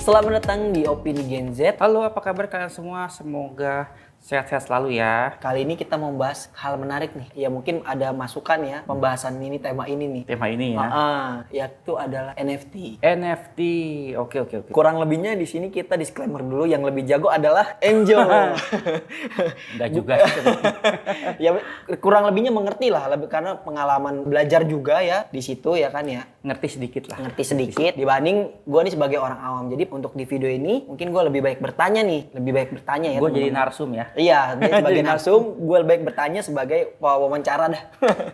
Selamat datang di Opini Gen Z. Halo, apa kabar kalian semua? Semoga sehat-sehat selalu ya. Kali ini kita mau membahas hal menarik nih. Ya mungkin ada masukan ya pembahasan ini, tema ini nih. Tema ini ya. Yaitu adalah NFT. NFT. Oke. Kurang lebihnya di sini kita disclaimer dulu, yang lebih jago adalah Angel. Enggak juga sih. Ya kurang lebihnya mengerti lah, lebih karena pengalaman belajar juga ya di situ ya kan ya. Ngerti sedikit lah. Ngerti sedikit dibanding gue nih sebagai orang awam. Jadi untuk di video ini mungkin gue lebih baik bertanya nih, ya. Gue jadi narsum ya. Iya, dia sebagai narsum, gue lebih baik bertanya sebagai wawancara dah.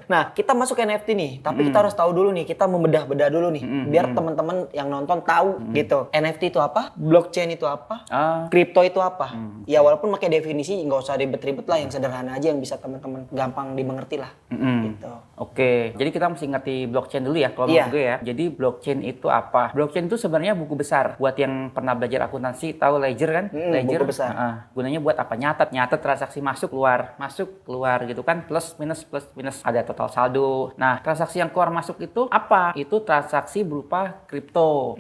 Nah, kita masuk ke NFT nih, tapi kita harus tahu dulu nih, kita membedah-bedah dulu nih, biar teman-teman yang nonton tahu gitu. NFT itu apa? Blockchain itu apa? Kripto itu apa? Ya walaupun pakai definisi nggak usah ribet-ribet lah, yang sederhana aja yang bisa teman-teman gampang dimengerti lah. Gitu. Oke, jadi kita mesti ngerti blockchain dulu ya kalau Iya. menurut gue ya. Jadi blockchain itu apa? Blockchain itu sebenarnya buku besar. Buat yang pernah belajar akuntansi, tahu ledger kan? Ledger. Buku besar. Gunanya buat apa? Nyatet transaksi masuk keluar gitu kan, plus minus ada total saldo. Nah, transaksi yang keluar masuk itu apa? Itu transaksi berupa kripto.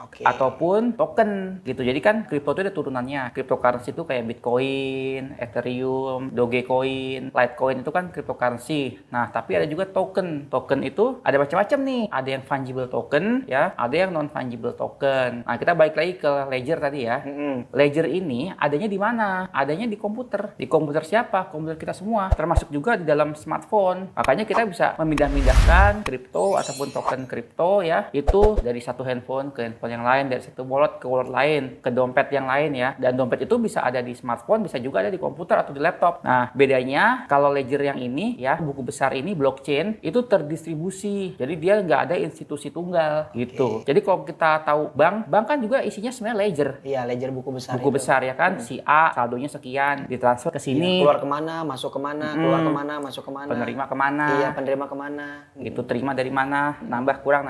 Oke. Ataupun token gitu. Jadi kan kripto itu ada turunannya. Cryptocurrency itu kayak Bitcoin, Ethereum, Dogecoin, Litecoin itu kan cryptocurrency. Nah, tapi ada juga token. Token itu ada macam-macam nih. Ada yang fungible token ya, ada yang non fungible token. Nah, kita balik lagi ke ledger tadi ya. Ledger ini adanya di mana? Adanya di komputer. Di komputer siapa? Komputer kita semua. Termasuk juga di dalam smartphone. Makanya kita bisa memindah-mindahkan kripto ataupun token kripto ya. Itu dari satu handphone ke handphone yang lain, dari satu wallet ke wallet lain, ke dompet yang lain ya. Dan dompet itu bisa ada di smartphone, bisa juga ada di komputer atau di laptop. Nah, bedanya kalau ledger yang ini ya, buku besar ini, blockchain, itu terdistribusi. Jadi dia nggak ada institusi tunggal gitu. Jadi kalau kita tahu bank kan juga isinya sebenarnya ledger. Iya, ledger buku besar. Buku besar ya kan, si A saldonya sekian, ditransfer ke sini. Keluar kemana, masuk kemana, keluar kemana, masuk kemana. Penerima kemana. Iya, penerima kemana. Itu terima dari mana, nambah kurang.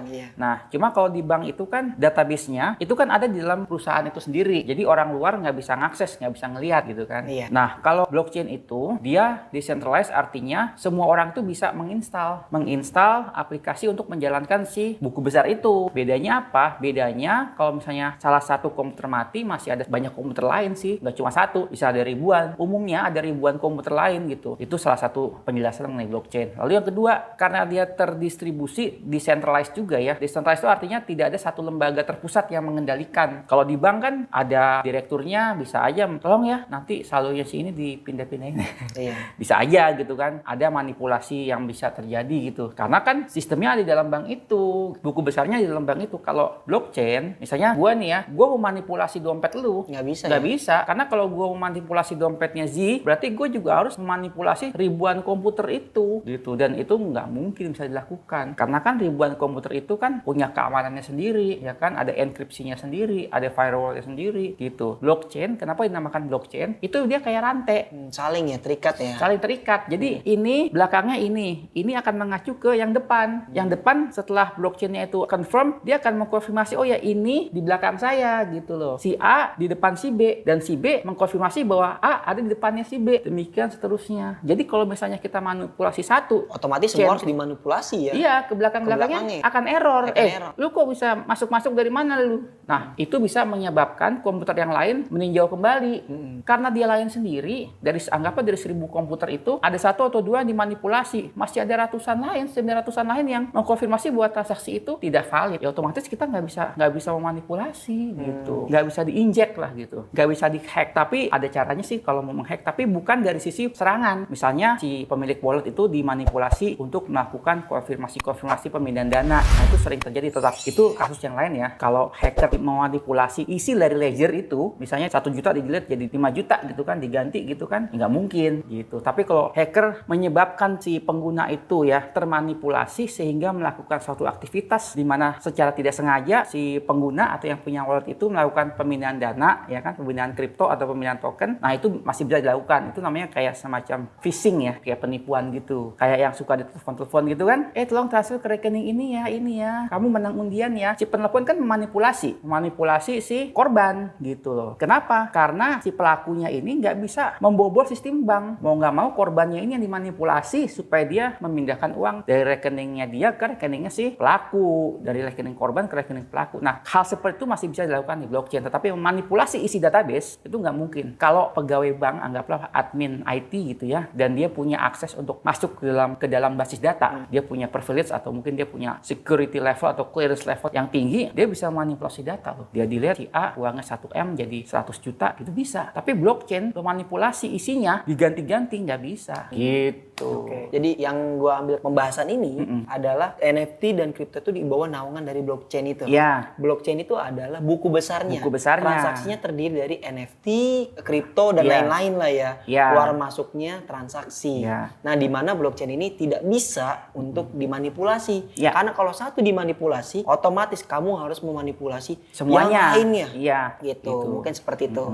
Iya. Nah, cuma kalau di bank itu kan database-nya itu kan ada di dalam perusahaan itu sendiri. Jadi orang luar nggak bisa ngakses, nggak bisa ngelihat gitu kan. Iya. Nah, kalau blockchain itu dia decentralized, artinya semua orang tuh bisa menginstal aplikasi untuk menjalankan si buku besar itu. Bedanya apa? Bedanya kalau misalnya salah satu komputer mati, masih ada banyak komputer lain sih, nggak cuma satu, bisa ada ribuan. Umumnya ada ribuan komputer lain gitu. Itu salah satu penjelasan mengenai blockchain. Lalu yang kedua, karena dia terdistribusi, decentralized juga ya. Decentralized itu artinya tidak ada satu lembaga terpusat yang mengendalikan. Kalau di bank kan ada direkturnya, bisa aja, tolong ya nanti saldonya si ini dipindah-pindahin. Iya. Bisa aja gitu kan. Ada manipulasi yang bisa terjadi gitu. Karena kan sistemnya ada di dalam bank itu. Buku besarnya di dalam bank itu. Kalau blockchain, misalnya gue nih ya, gue mau manipulasi dompet lu. Nggak bisa. Nggak bisa. Karena kalau gue memanipulasi dompetnya Z, berarti gue juga harus memanipulasi ribuan komputer itu gitu. Dan itu nggak mungkin bisa dilakukan. Karena kan ribuan komputer itu kan punya keamanannya sendiri, ya kan? Ada enkripsinya sendiri, ada firewallnya sendiri gitu. Blockchain, kenapa dinamakan blockchain? Itu dia kayak rantai. Saling ya, terikat ya. Saling terikat. Jadi ini belakangnya ini akan mengacu ke yang depan. Yang depan setelah blockchainnya itu confirm, dia akan mengkonfirmasi, oh ya ini di belakang saya gitu loh. Si A di depan si B, dan si B mengkonfirmasi bahwa A ada di depannya si B. Demikian seterusnya. Jadi kalau misalnya kita manipulasi satu, otomatis semua harus dimanipulasi ya. Iya, ke belakang-belakangnya akan error. Lu kok bisa masuk-masuk dari mana lu? Nah, itu bisa menyebabkan komputer yang lain meninjau kembali. Karena dia lain sendiri, anggapnya dari 1000 komputer itu, ada 1 atau 2 yang dimanipulasi. Masih ada ratusan lain yang mengkonfirmasi bahwa transaksi itu tidak valid. Ya otomatis kita nggak bisa memanipulasi gitu. Nggak bisa diinjek lah gitu. Nggak bisa dihack. Tapi ada caranya sih kalau mau menghack. Tapi bukan dari sisi serangan. Misalnya si pemilik wallet itu dimanipulasi untuk melakukan konfirmasi pemindahan dana. Nah, itu sering terjadi. Tetap itu kasus yang lain ya. Kalau hacker memanipulasi isi dari ledger itu, misalnya 1 juta di-delete jadi 5 juta gitu kan, diganti gitu kan, nggak mungkin gitu. Tapi kalau hacker menyebabkan si pengguna itu ya termanipulasi sehingga melakukan suatu aktivitas di mana secara tidak sengaja si pengguna atau yang punya wallet itu melakukan pemindahan dana, ya kan, pemindahan kripto atau pemindahan token. Nah, itu masih bisa dilakukan. Itu namanya kayak semacam phishing ya, kayak penipuan gitu. Kayak yang suka ditelepon-telepon gitu kan, tolong transfer ke rekening ini ya, kamu menang undian ya. Si penelepon kan memanipulasi si korban gitu loh. Kenapa? Karena si pelakunya ini nggak bisa membobol sistem bank. Mau nggak mau korbannya ini yang dimanipulasi supaya dia memindahkan uang dari rekeningnya dia dia ke rekeningnya si pelaku, dari rekening korban ke rekening pelaku. Nah, hal seperti itu masih bisa dilakukan di blockchain, tetapi memanipulasi isi database itu nggak mungkin. Kalau pegawai bank, anggaplah admin IT gitu ya, dan dia punya akses untuk masuk ke dalam basis data, dia punya privilege atau mungkin dia punya security level atau clearance level yang tinggi, dia bisa manipulasi data loh. Dia dilihat si A uangnya 1M jadi 100 juta, itu bisa. Tapi blockchain memanipulasi isinya diganti-ganti nggak bisa. Gitu. Oke. Jadi yang gua ambil pembahasan ini adalah NFT dan kripto itu di bawah naungan dari blockchain itu. Ya. Blockchain itu adalah buku besarnya. Buku besarnya. Transaksinya terdiri dari NFT, kripto dan Ya. lain-lain lah ya. Ya. Keluar masuknya transaksi. Ya. Nah, di mana blockchain ini tidak bisa untuk dimanipulasi. Ya. Karena kalau satu dimanipulasi, otomatis kamu harus memanipulasi Semuanya. yang lainnya. Iya. Gitu. Mungkin seperti itu.